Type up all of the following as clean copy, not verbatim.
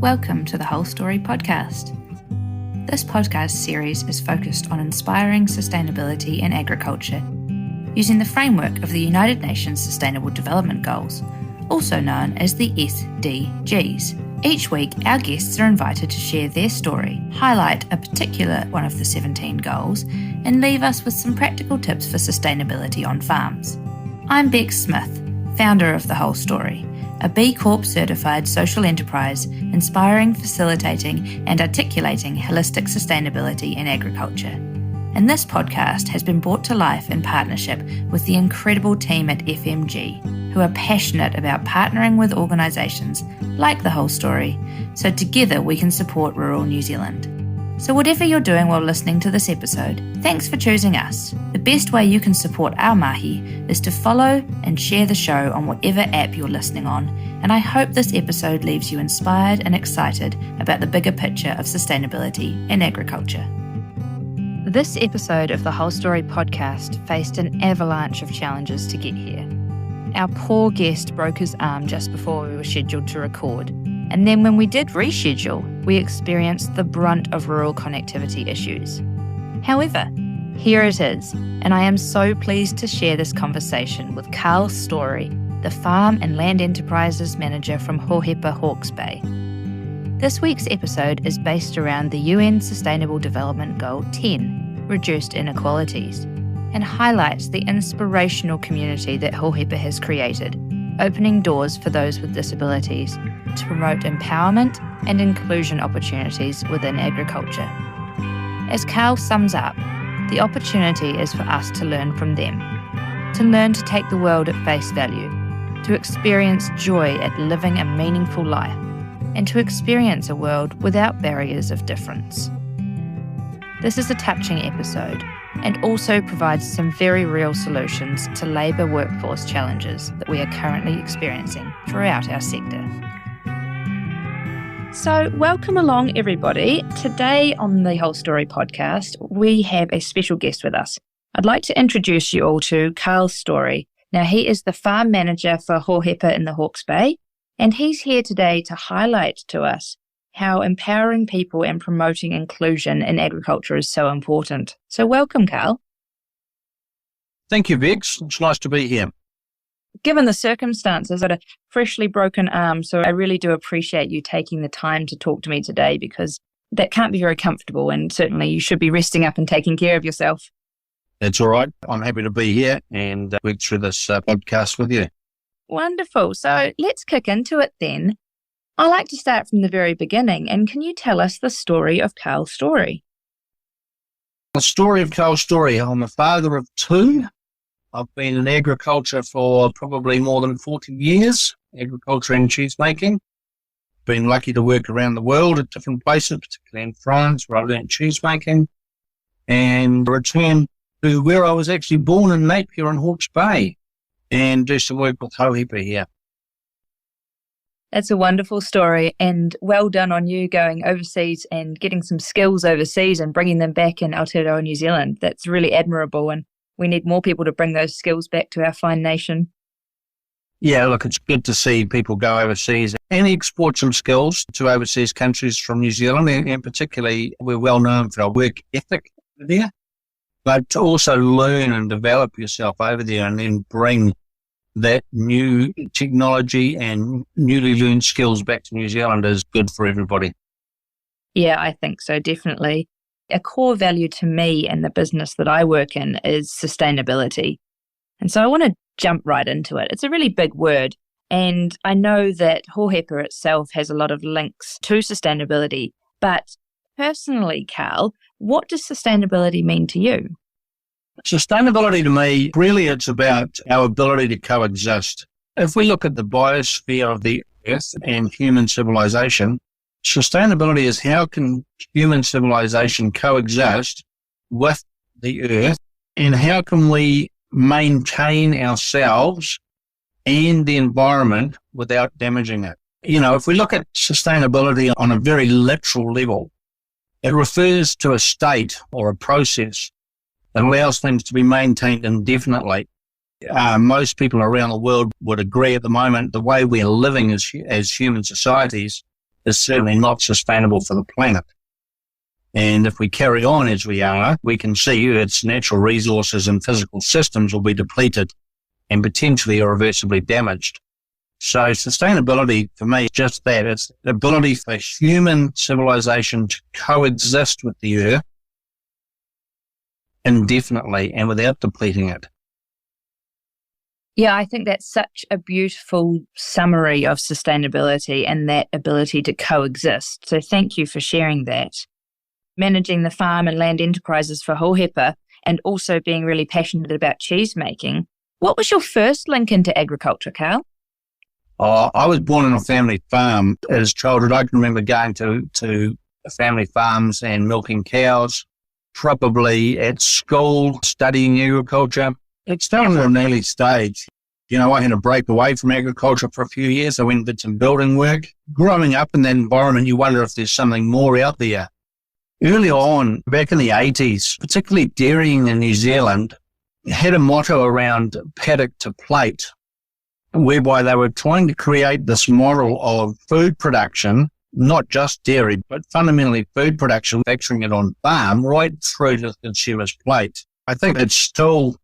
Welcome to the Whole Story podcast. This podcast series is focused on inspiring sustainability in agriculture, using the framework of the United Nations Sustainable Development Goals, also known as the SDGs. Each week, our guests are invited to share their story, highlight a particular one of the 17 goals, and leave us with some practical tips for sustainability on farms. I'm Becks Smith, founder of The Whole Story, a B Corp certified social enterprise inspiring, facilitating and articulating holistic sustainability in agriculture. And this podcast has been brought to life in partnership with the incredible team at FMG, who are passionate about partnering with organisations like The Whole Story, so together we can support rural New Zealand. So whatever you're doing while listening to this episode, thanks for choosing us. The best way you can support our mahi is to follow and share the show on whatever app you're listening on, and I hope this episode leaves you inspired and excited about the bigger picture of sustainability in agriculture. This episode of the Whole Story podcast faced an avalanche of challenges to get here. Our poor guest broke his arm just before we were scheduled to record. And then when we did reschedule, we experienced the brunt of rural connectivity issues. However, here it is, and I am so pleased to share this conversation with Carl Storey, the Farm and Land Enterprises Manager from Hōhepa Hawkes Bay. This week's episode is based around the UN Sustainable Development Goal 10, Reduced Inequalities, and highlights the inspirational community that Hōhepa has created, opening doors for those with disabilities to promote empowerment and inclusion opportunities within agriculture. As Carl sums up, the opportunity is for us to learn from them, to learn to take the world at face value, to experience joy at living a meaningful life, and to experience a world without barriers of difference. This is a touching episode and also provides some very real solutions to labour workforce challenges that we are currently experiencing throughout our sector. So welcome along everybody. Today on the Whole Story podcast, we have a special guest with us. I'd like to introduce you all to Carl Storey. Now he is the farm manager for Hōhepa in the Hawkes Bay, and he's here today to highlight to us how empowering people and promoting inclusion in agriculture is so important. So welcome, Carl. Thank you, Becks. It's nice to be here. Given the circumstances, I've got a freshly broken arm, so I really do appreciate you taking the time to talk to me today, because that can't be very comfortable, and certainly you should be resting up and taking care of yourself. That's all right. I'm happy to be here and work through this podcast with you. Wonderful. So let's kick into it then. I like to start from the very beginning, and can you tell us the story of Carl Storey? The story of Carl Storey. I'm a father of two. I've been in agriculture for probably more than 40 years, agriculture and cheese making. Been lucky to work around the world at different places, particularly in France, where I learned cheese making, and returned to where I was actually born in Napier in Hawkes Bay, and do some work with Hōhepa here. That's a wonderful story, and well done on you going overseas and getting some skills overseas and bringing them back in Aotearoa, New Zealand. That's really admirable, and we need more people to bring those skills back to our fine nation. Yeah, look, it's good to see people go overseas and export some skills to overseas countries from New Zealand, and particularly we're well known for our work ethic there, but to also learn and develop yourself over there and then bring that new technology and newly learned skills back to New Zealand is good for everybody. Yeah, I think so, definitely. A core value to me and the business that I work in is sustainability. And so I want to jump right into it. It's a really big word, and I know that Hōhepa itself has a lot of links to sustainability. But personally, Carl, what does sustainability mean to you? Sustainability to me, really it's about our ability to coexist. If we look at the biosphere of the earth and human civilization, sustainability is how can human civilization coexist with the earth, and how can we maintain ourselves and the environment without damaging it. You know, if we look at sustainability on a very literal level, it refers to a state or a process that allows things to be maintained indefinitely. Most people around the world would agree at the moment the way we're living as human societies is certainly not sustainable for the planet. And if we carry on as we are, we can see its natural resources and physical systems will be depleted and potentially irreversibly damaged. So sustainability for me is just that. It's the ability for human civilization to coexist with the earth indefinitely and without depleting it. Yeah, I think that's such a beautiful summary of sustainability and that ability to coexist. So thank you for sharing that. Managing the farm and land enterprises for Hōhepa and also being really passionate about cheese making. What was your first link into agriculture, Carl? I was born on a family farm as a childhood. I can remember going to family farms and milking cows, probably at school, studying agriculture. It started at an early stage. I had a break away from agriculture for a few years. I went and did some building work. Growing up in that environment, you wonder if there's something more out there. Early on, back in the 80s, particularly dairying in New Zealand, had a motto around paddock to plate, whereby they were trying to create this model of food production, not just dairy, but fundamentally food production, manufacturing it on farm right through to the consumer's plate. I think it's still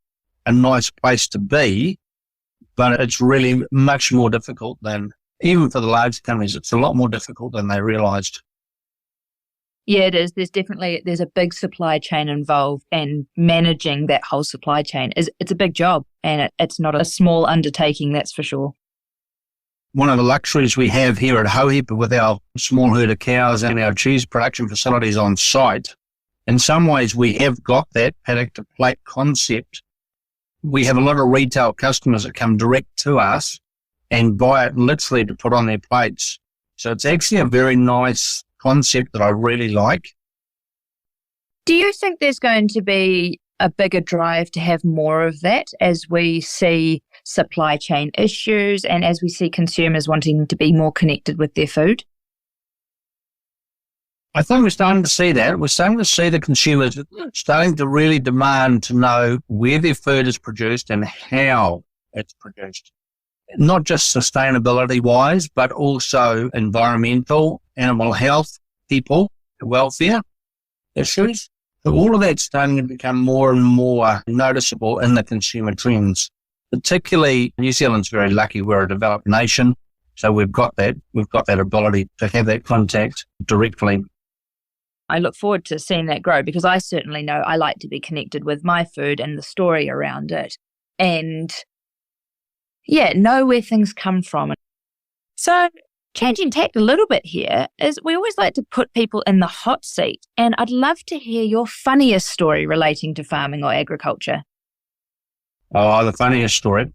a nice place to be, but it's really much more difficult than, even for the large companies, it's a lot more difficult than they realised. Yeah, it is. There's a big supply chain involved, and managing that whole supply chain it's a big job, and it's not a small undertaking, that's for sure. One of the luxuries we have here at Hōhepa with our small herd of cows and our cheese production facilities on site, in some ways we have got that paddock to plate concept. We have a lot of retail customers that come direct to us and buy it literally to put on their plates. So it's actually a very nice concept that I really like. Do you think there's going to be a bigger drive to have more of that as we see supply chain issues and as we see consumers wanting to be more connected with their food? I think we're starting to see that. We're starting to see the consumers starting to really demand to know where their food is produced and how it's produced. Not just sustainability-wise, but also environmental, animal health, people, welfare issues. So all of that's starting to become more and more noticeable in the consumer trends. Particularly, New Zealand's very lucky. We're a developed nation, so we've got that ability to have that contact directly. I look forward to seeing that grow because I certainly know I like to be connected with my food and the story around it. And know where things come from. So changing tack a little bit here is we always like to put people in the hot seat, and I'd love to hear your funniest story relating to farming or agriculture. Oh, the funniest story.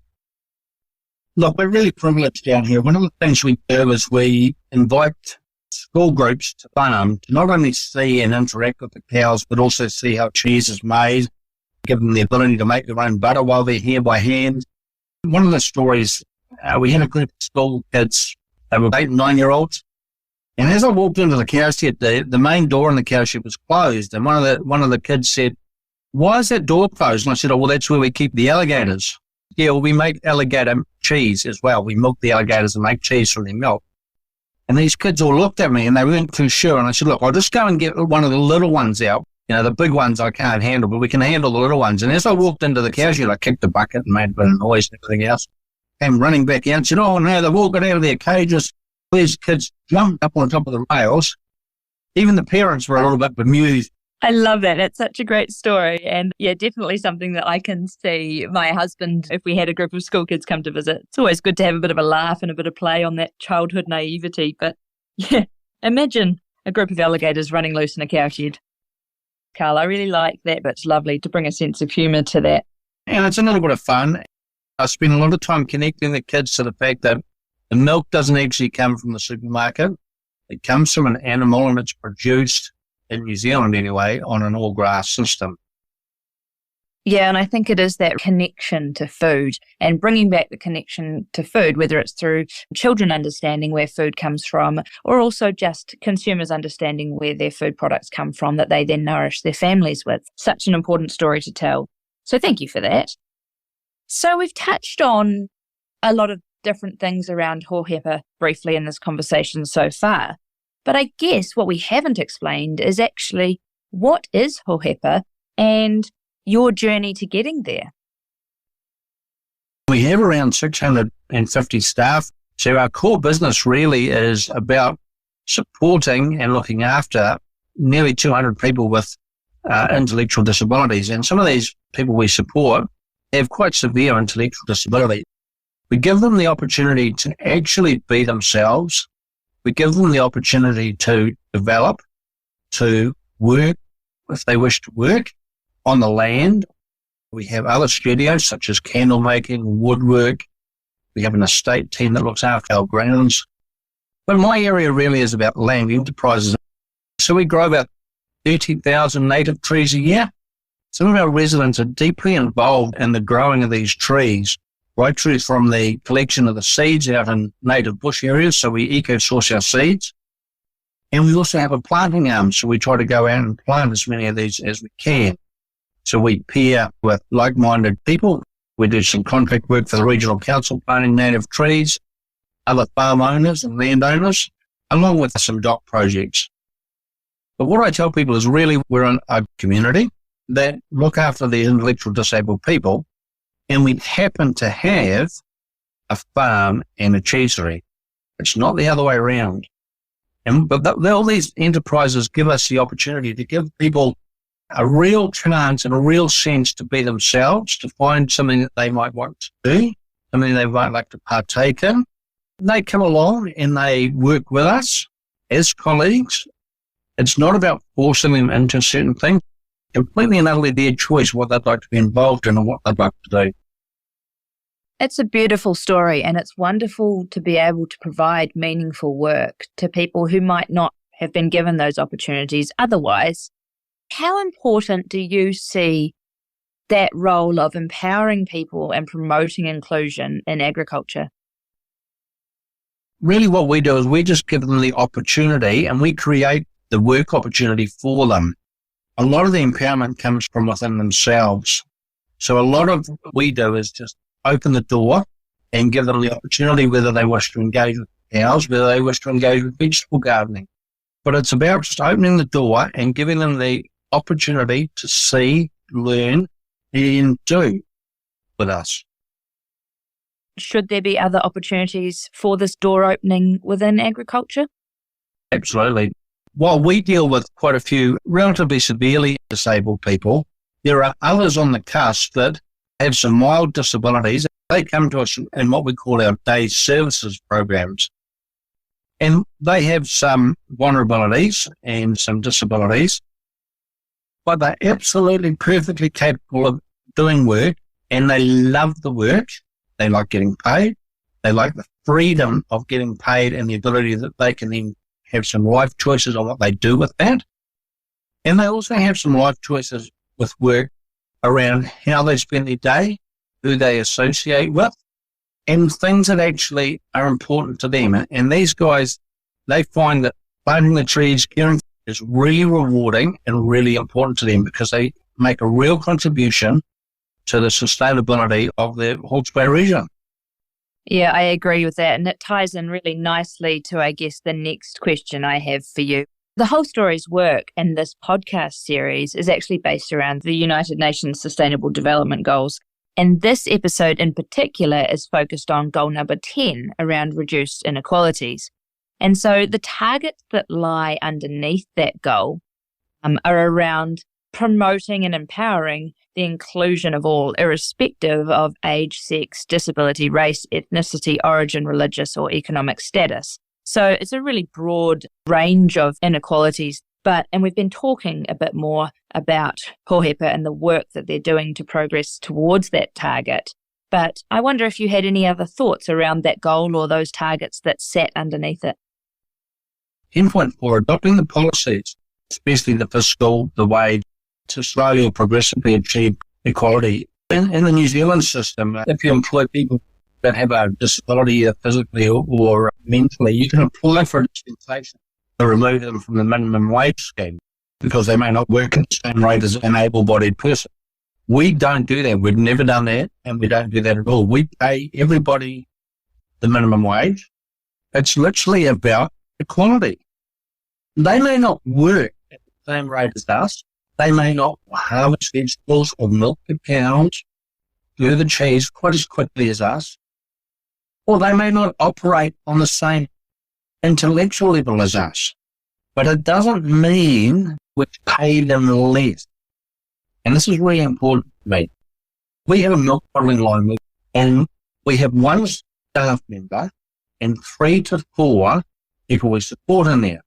Look, we're really privileged down here. One of the things we do is we invite school groups to farm to not only see and interact with the cows, but also see how cheese is made, give them the ability to make their own butter while they're here by hand. One of the stories, we had a group of school kids, they were 8 and 9-year-olds, and as I walked into the cow shed, the main door in the cow shed was closed, and one of the kids said, "Why is that door closed?" And I said, "Oh, well, that's where we keep the alligators." "Yeah, well, we make alligator cheese as well. We milk the alligators and make cheese from their milk." And these kids all looked at me and they weren't too sure, and I said, "Look, I'll just go and get one of the little ones out. The big ones I can't handle, but we can handle the little ones." And as I walked into the cow shed, I kicked the bucket and made a bit of noise and everything else. Came running back out and said, "Oh, no, they've all got out of their cages." These kids jumped up on top of the rails. Even the parents were a little bit bemused. I love that. It's such a great story. And yeah, definitely something that I can see my husband, if we had a group of school kids come to visit. It's always good to have a bit of a laugh and a bit of play on that childhood naivety. But yeah, imagine a group of alligators running loose in a cow shed. Carl, I really like that, but it's lovely to bring a sense of humour to that. And it's a little bit of fun. I spend a lot of time connecting the kids to the fact that the milk doesn't actually come from the supermarket. It comes from an animal and it's produced, in New Zealand anyway, on an all-grass system. Yeah, and I think it is that connection to food and bringing back the connection to food, whether it's through children understanding where food comes from or also just consumers understanding where their food products come from that they then nourish their families with. Such an important story to tell. So thank you for that. So we've touched on a lot of different things around Hōhepa briefly in this conversation so far. But I guess what we haven't explained is actually what is Hōhepa and your journey to getting there. We have around 650 staff. So our core business really is about supporting and looking after nearly 200 people with intellectual disabilities. And some of these people we support have quite severe intellectual disability. We give them the opportunity to actually be themselves. We give them the opportunity to develop, to work if they wish to work on the land. We have other studios such as candle making, woodwork. We have an estate team that looks after our grounds. But my area really is about land enterprises. So we grow about 30,000 native trees a year. Some of our residents are deeply involved in the growing of these trees, right through from the collection of the seeds out in native bush areas. So we eco-source our seeds. And we also have a planting arm. So we try to go out and plant as many of these as we can. So we pair with like-minded people. We do some contract work for the regional council planting native trees, other farm owners and landowners, along with some DOC projects. But what I tell people is really we're in a community that look after the intellectual disabled people, and we happen to have a farm and a cheesery. It's not the other way around. But all these enterprises give us the opportunity to give people a real chance and a real sense to be themselves, to find something that they might want to do, something they might like to partake in. They come along and they work with us as colleagues. It's not about forcing them into certain things. Completely and utterly their choice what they'd like to be involved in and what they'd like to do. It's a beautiful story, and it's wonderful to be able to provide meaningful work to people who might not have been given those opportunities otherwise. How important do you see that role of empowering people and promoting inclusion in agriculture? Really what we do is we just give them the opportunity and we create the work opportunity for them. A lot of the empowerment comes from within themselves. So a lot of what we do is just open the door and give them the opportunity, whether they wish to engage with cows, whether they wish to engage with vegetable gardening. But it's about just opening the door and giving them the opportunity to see, learn, and do with us. Should there be other opportunities for this door opening within agriculture? Absolutely. While we deal with quite a few relatively severely disabled people, there are others on the cusp that have some mild disabilities. They come to us in what we call our day services programs. And they have some vulnerabilities and some disabilities, but they're absolutely perfectly capable of doing work, and they love the work. They like getting paid. They like the freedom of getting paid and the ability that they can then have some life choices on what they do with that. And they also have some life choices with work around how they spend their day, who they associate with, and things that actually are important to them. And these guys, they find that planting the trees, caring is really rewarding and really important to them because they make a real contribution to the sustainability of the Hawkes Bay region. Yeah, I agree with that. And it ties in really nicely to, I guess, the next question I have for you. The whole story's work in this podcast series is actually based around the United Nations Sustainable Development Goals. And this episode in particular is focused on goal number 10 around reduced inequalities. And so the targets that lie underneath that goal are around promoting and empowering the inclusion of all, irrespective of age, sex, disability, race, ethnicity, origin, religious, or economic status. So it's a really broad range of inequalities. And we've been talking a bit more about Hōhepa and the work that they're doing to progress towards that target. But I wonder if you had any other thoughts around that goal or those targets that sat underneath it. 10.4, adopting the policies, especially the fiscal, the wage, to slowly or progressively achieve equality. In the New Zealand system, if you employ people that have a disability either physically or mentally, you can apply for a dispensation to remove them from the minimum wage scheme because they may not work at the same rate as an able-bodied person. We don't do that. We've never done that, and we don't do that at all. We pay everybody the minimum wage. It's literally about equality. They may not work at the same rate as us. They may not harvest vegetables or milk the cows, do the cheese quite as quickly as us, or they may not operate on the same intellectual level as us. But it doesn't mean we pay them less. And this is really important to me. We have a milk bottling line and we have one staff member and 3 to 4 people we support in there.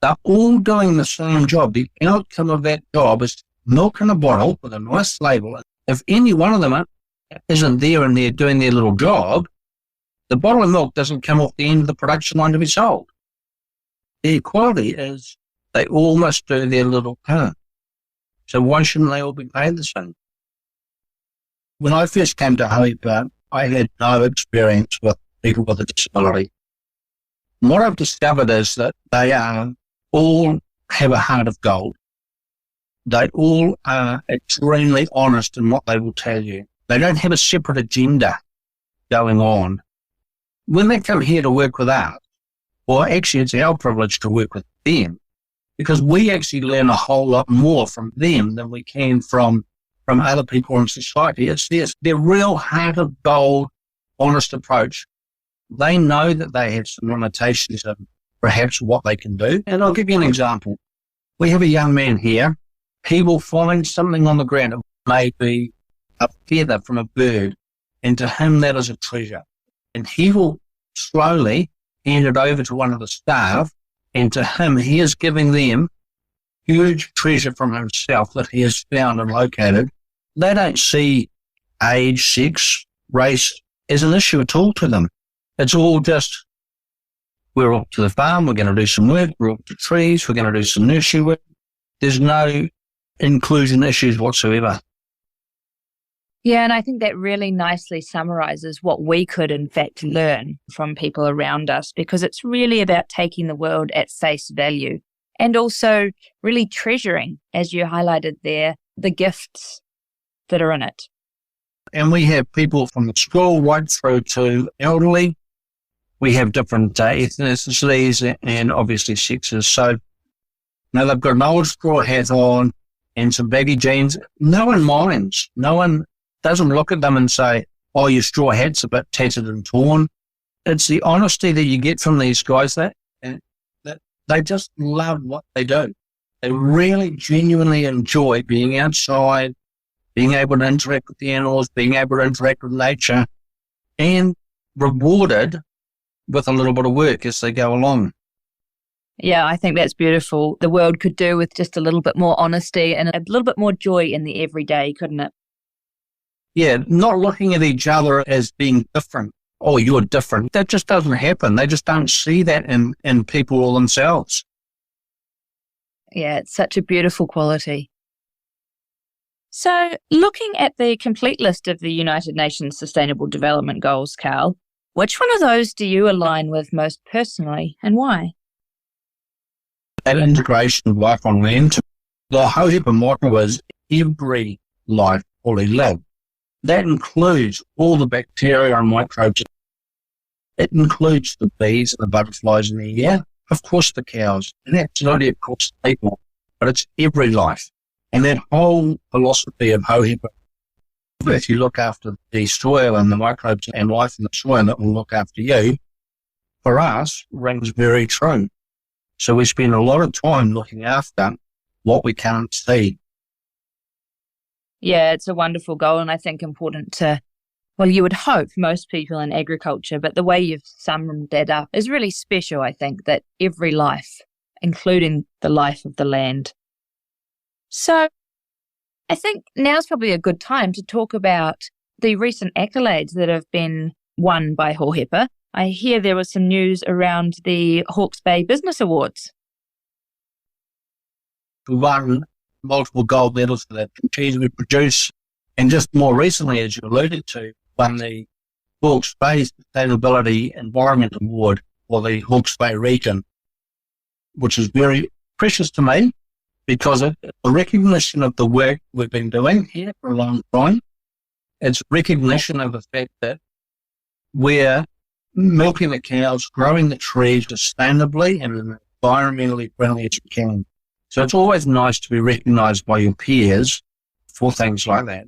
They're all doing the same job. The outcome of that job is milk in a bottle with a nice label. If any one of them isn't there and they're doing their little job, the bottle of milk doesn't come off the end of the production line to be sold. The equality is they all must do their little part. So why shouldn't they all be paid the same? When I first came to Hōhepa, I had no experience with people with a disability. And what I've discovered is that they all have a heart of gold. They all are extremely honest in what they will tell you. They don't have a separate agenda going on. When they come here to work with us, well, actually it's our privilege to work with them because we actually learn a whole lot more from them than we can from other people in society. It's their real heart of gold, honest approach. They know that they have some limitations of perhaps what they can do. And I'll give you an example. We have a young man here. He will find something on the ground. It may be a feather from a bird. And to him, that is a treasure. And he will slowly hand it over to one of the staff. And to him, he is giving them huge treasure from himself that he has found and located. They don't see age, sex, race as an issue at all to them. It's all just, we're off to the farm, we're going to do some work, we're off to trees, we're going to do some nursery work. There's no inclusion issues whatsoever. Yeah, and I think that really nicely summarizes what we could in fact learn from people around us, because it's really about taking the world at face value and also really treasuring, as you highlighted there, the gifts that are in it. And we have people from the school right through to elderly. We have different ethnicities and obviously sexes. So now they've got an old straw hat on and some baggy jeans. No one minds. No one doesn't look at them and say, oh, your straw hat's a bit tattered and torn. It's the honesty that you get from these guys that they just love what they do. They really genuinely enjoy being outside, being able to interact with the animals, being able to interact with nature, and rewarded with a little bit of work as they go along. Yeah, I think that's beautiful. The world could do with just a little bit more honesty and a little bit more joy in the everyday, couldn't it? Yeah, not looking at each other as being different. Oh, you're different. That just doesn't happen. They just don't see that in people themselves. Yeah, it's such a beautiful quality. So, looking at the complete list of the United Nations Sustainable Development Goals, Carl, which one of those do you align with most personally and why? That integration of life on land, the Hōhepa motto is every life fully lived. That includes all the bacteria and microbes. It includes the bees and the butterflies in the air, of course the cows, and absolutely of course the people, but it's every life. And that whole philosophy of Hōhepa, if you look after the soil and the microbes and life in the soil, that will look after you, for us, rings very true. So we spend a lot of time looking after what we can't see. Yeah, it's a wonderful goal, and I think important to, well, you would hope most people in agriculture, but the way you've summed that up is really special, I think, that every life, including the life of the land. So I think now's probably a good time to talk about the recent accolades that have been won by Hōhepa. I hear there was some news around the Hawkes Bay Business Awards. We won multiple gold medals for the cheese we produce, and just more recently, as you alluded to, won the Hawkes Bay Sustainability Environment Award for the Hawkes Bay region, which is very precious to me because it's a recognition of the work we've been doing here for a long time. It's recognition of the fact that we're milking the cows, growing the trees sustainably and in an environmentally friendly as you can. So it's always nice to be recognised by your peers for things like that.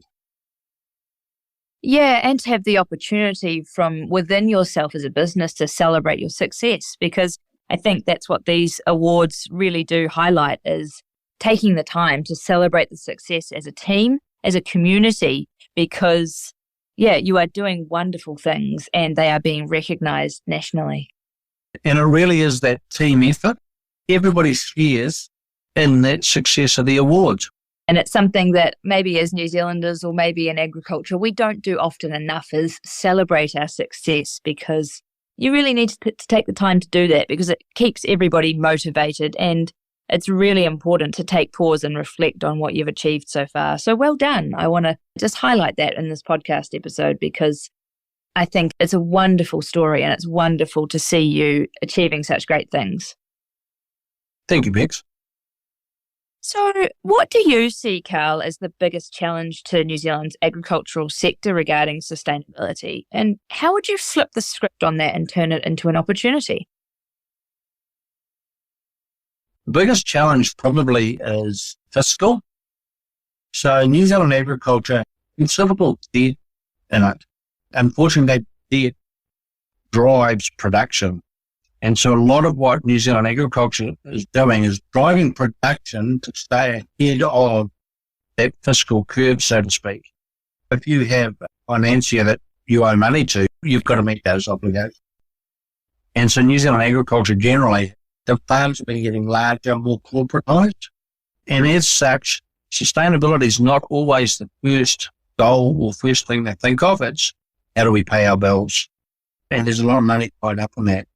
Yeah, and to have the opportunity from within yourself as a business to celebrate your success, because I think that's what these awards really do highlight, is taking the time to celebrate the success as a team, as a community, because, yeah, you are doing wonderful things and they are being recognised nationally. And it really is that team effort. Everybody shares in that success of the awards. And it's something that maybe as New Zealanders or maybe in agriculture, we don't do often enough, is celebrate our success, because you really need to take the time to do that, because it keeps everybody motivated, and it's really important to take pause and reflect on what you've achieved so far. So well done. I want to just highlight that in this podcast episode, because I think it's a wonderful story and it's wonderful to see you achieving such great things. Thank you, Becks. So what do you see, Carl, as the biggest challenge to New Zealand's agricultural sector regarding sustainability? And how would you flip the script on that and turn it into an opportunity? The biggest challenge probably is fiscal. So New Zealand agriculture, considerable debt in it. Unfortunately, that debt drives production. And so a lot of what New Zealand agriculture is doing is driving production to stay ahead of that fiscal curve, so to speak. If you have a financier that you owe money to, you've got to meet those obligations. And so New Zealand agriculture generally, the farms have been getting larger, more corporatised. And as such, sustainability is not always the first goal or first thing they think of. It's how do we pay our bills? And there's a lot of money tied up on that.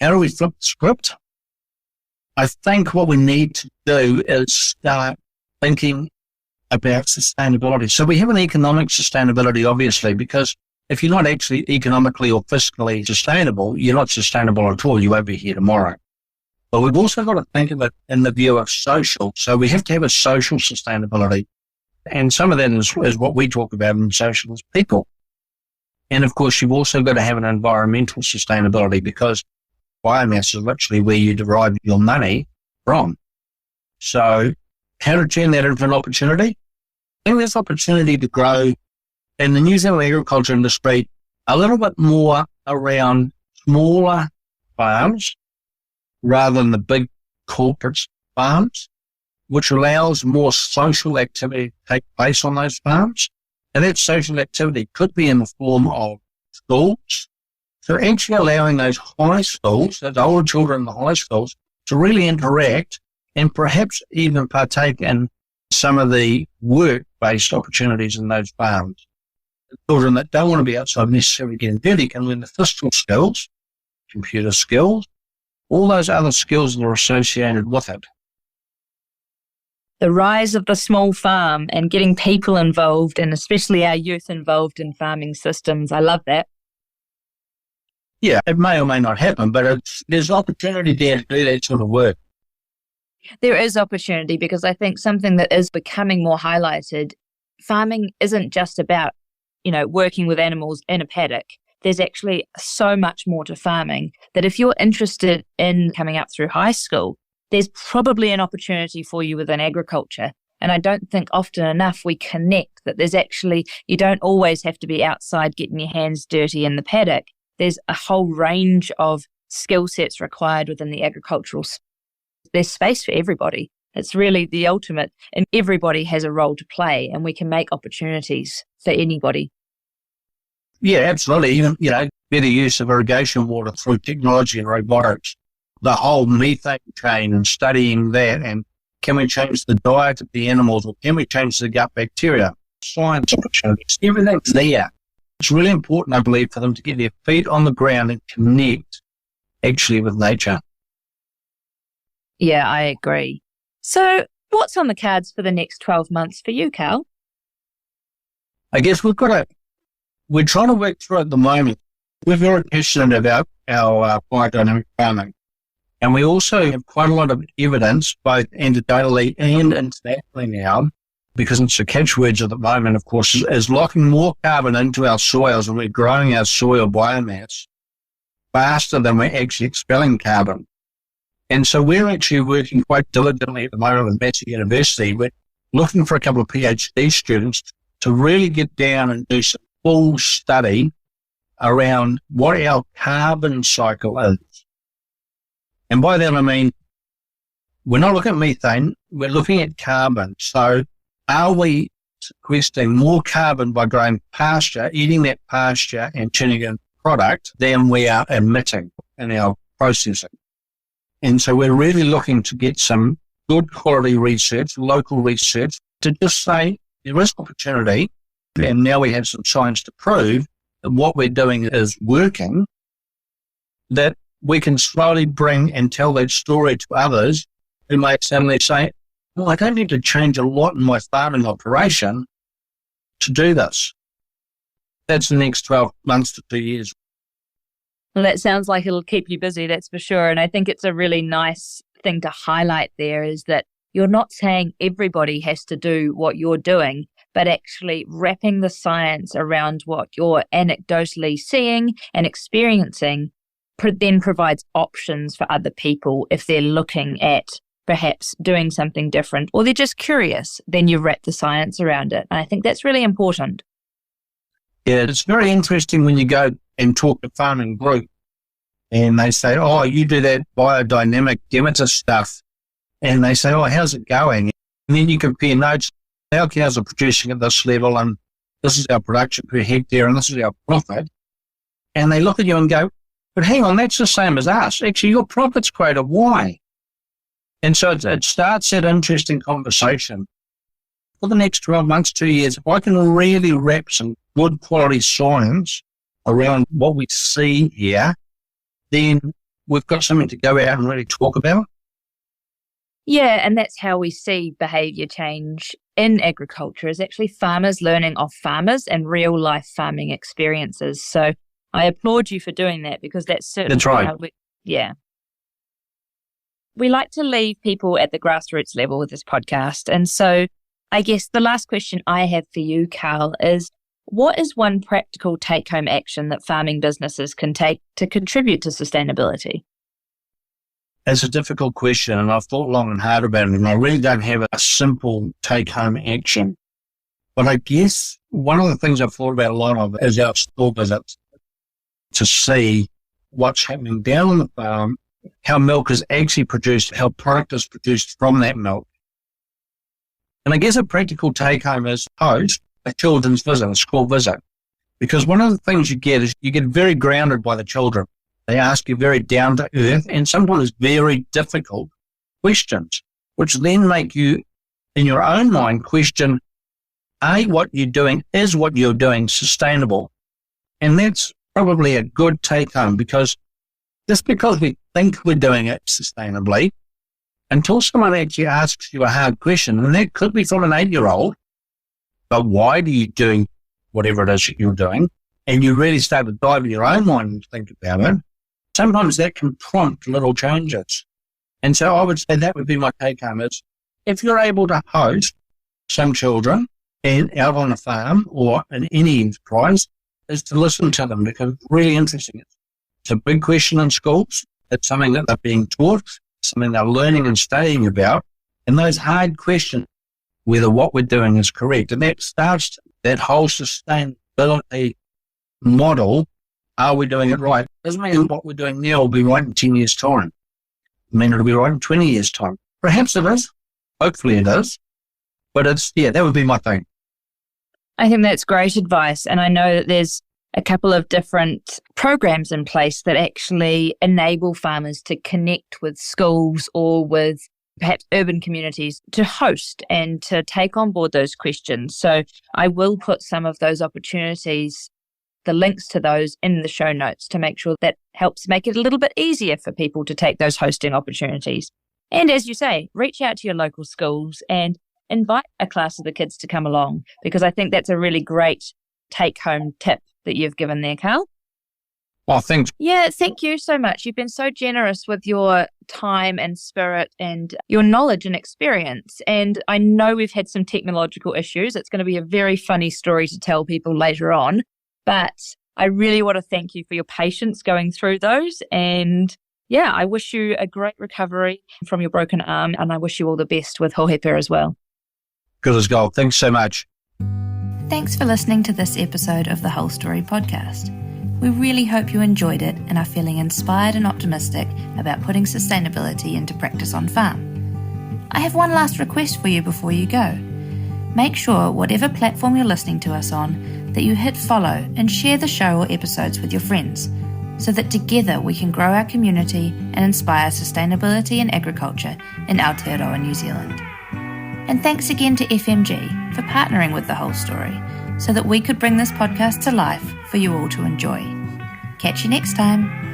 How do we flip the script? I think what we need to do is start thinking about sustainability. So we have an economic sustainability, obviously, because if you're not actually economically or fiscally sustainable, you're not sustainable at all. You won't be here tomorrow. But we've also got to think of it in the view of social. So we have to have a social sustainability. And some of that is what we talk about in social as people. And of course, you've also got to have an environmental sustainability, because biomass is literally where you derive your money from. So how to turn that into an opportunity? I think there's opportunity to grow in the New Zealand agriculture industry a little bit more around smaller farms rather than the big corporate farms, which allows more social activity to take place on those farms. And that social activity could be in the form of schools. So actually allowing those high schools, those older children in the high schools, to really interact and perhaps even partake in some of the work-based opportunities in those farms. The children that don't want to be outside necessarily getting dirty can learn the physical skills, computer skills, all those other skills that are associated with it. The rise of the small farm and getting people involved, and especially our youth involved in farming systems. I love that. Yeah, it may or may not happen, but there's opportunity there to do that sort of work. There is opportunity, because I think something that is becoming more highlighted, farming isn't just about, working with animals in a paddock. There's actually so much more to farming that if you're interested in coming up through high school, there's probably an opportunity for you within agriculture. And I don't think often enough we connect that there's actually, you don't always have to be outside getting your hands dirty in the paddock. There's a whole range of skill sets required within the agricultural space. There's space for everybody. It's really the ultimate, and everybody has a role to play, and we can make opportunities for anybody. Yeah, absolutely. Even, better use of irrigation water through technology and robotics. The whole methane chain and studying that, and can we change the diet of the animals, or can we change the gut bacteria? Science opportunities, everything's there. It's really important, I believe, for them to get their feet on the ground and connect actually with nature. Yeah, I agree. So what's on the cards for the next 12 months for you, Carl? I guess we're trying to work through at the moment. We're very passionate about our biodynamic farming. And we also have quite a lot of evidence, both anecdotally and internationally now, because it's the catchwords at the moment, of course, is locking more carbon into our soils, and we're growing our soil biomass faster than we're actually expelling carbon. And so we're actually working quite diligently at the moment with Massey University. We're looking for a couple of PhD students to really get down and do some full study around what our carbon cycle is. And by that I mean, we're not looking at methane, we're looking at carbon. So are we sequestering more carbon by growing pasture, eating that pasture and turning it into product than we are emitting in our processing? And so we're really looking to get some good quality research, local research, to just say there is opportunity, and now we have some science to prove that what we're doing is working, that we can slowly bring and tell that story to others who may suddenly say, well, I don't need to change a lot in my farming operation to do this. That's the next 12 months to 2 years. Well, that sounds like it'll keep you busy, that's for sure. And I think it's a really nice thing to highlight there is that you're not saying everybody has to do what you're doing, but actually wrapping the science around what you're anecdotally seeing and experiencing then provides options for other people if they're looking at perhaps doing something different or they're just curious, then you wrap the science around it. And I think that's really important. Yeah, it's very interesting when you go and talk to farming group and they say, oh, you do that biodynamic Demeter stuff. And they say, oh, how's it going? And then you compare notes. Our cows are producing at this level and this is our production per hectare and this is our profit. And they look at you and go, but hang on, that's the same as us. Actually, your profit's greater. Why? And so it starts that interesting conversation. For the next 12 months, 2 years, if I can really wrap some good quality science around what we see here, then we've got something to go out and really talk about. Yeah, and that's how we see behaviour change in agriculture is actually farmers learning off farmers and real life farming experiences. So I applaud you for doing that because that's certainly that's right. How we like to leave people at the grassroots level with this podcast. And so I guess the last question I have for you, Carl, is what is one practical take-home action that farming businesses can take to contribute to sustainability? It's a difficult question, and I've thought long and hard about it, and I really don't have a simple take-home action. But I guess one of the things I've thought about a lot of is our store visits to see what's happening down on the farm, how milk is actually produced, how product is produced from that milk. And I guess a practical take-home is host a children's visit, a school visit, because one of the things you get is you get very grounded by the children. They ask you very down-to-earth and sometimes very difficult questions, which then make you, in your own mind, question, what you're doing, is what you're doing sustainable? And that's probably a good take-home because just because we think we're doing it sustainably, until someone actually asks you a hard question, and that could be from an 8-year-old, but why are you doing whatever it is that you're doing? And you really start to dive in your own mind and think about it. Sometimes that can prompt little changes. And so I would say that would be my take-home is if you're able to host some children and out on a farm or in any enterprise, is to listen to them because it's really interesting. It's a big question in schools. It's something that they're being taught, something they're learning and studying about. And those hard questions, whether what we're doing is correct. And that starts that whole sustainability model. Are we doing it right? Doesn't mean what we're doing now will be right in 10 years' time. I mean, it'll be right in 20 years' time. Perhaps it is. Hopefully it is. But that would be my thing. I think that's great advice. And I know that there's a couple of different programs in place that actually enable farmers to connect with schools or with perhaps urban communities to host and to take on board those questions. So I will put some of those opportunities, the links to those in the show notes to make sure that helps make it a little bit easier for people to take those hosting opportunities. And as you say, reach out to your local schools and invite a class of the kids to come along, because I think that's a really great take-home tip that you've given there, Carl. Well, thanks. Yeah, thank you so much. You've been so generous with your time and spirit and your knowledge and experience. And I know we've had some technological issues. It's going to be a very funny story to tell people later on. But I really want to thank you for your patience going through those. And yeah, I wish you a great recovery from your broken arm, and I wish you all the best with Hōhepa as well. Good as gold. Thanks so much. Thanks for listening to this episode of the Whole Story podcast. We really hope you enjoyed it and are feeling inspired and optimistic about putting sustainability into practice on farm. I have one last request for you before you go. Make sure, whatever platform you're listening to us on, that you hit follow and share the show or episodes with your friends, so that together we can grow our community and inspire sustainability in agriculture in Aotearoa, New Zealand. And thanks again to FMG for partnering with The Whole Story so that we could bring this podcast to life for you all to enjoy. Catch you next time.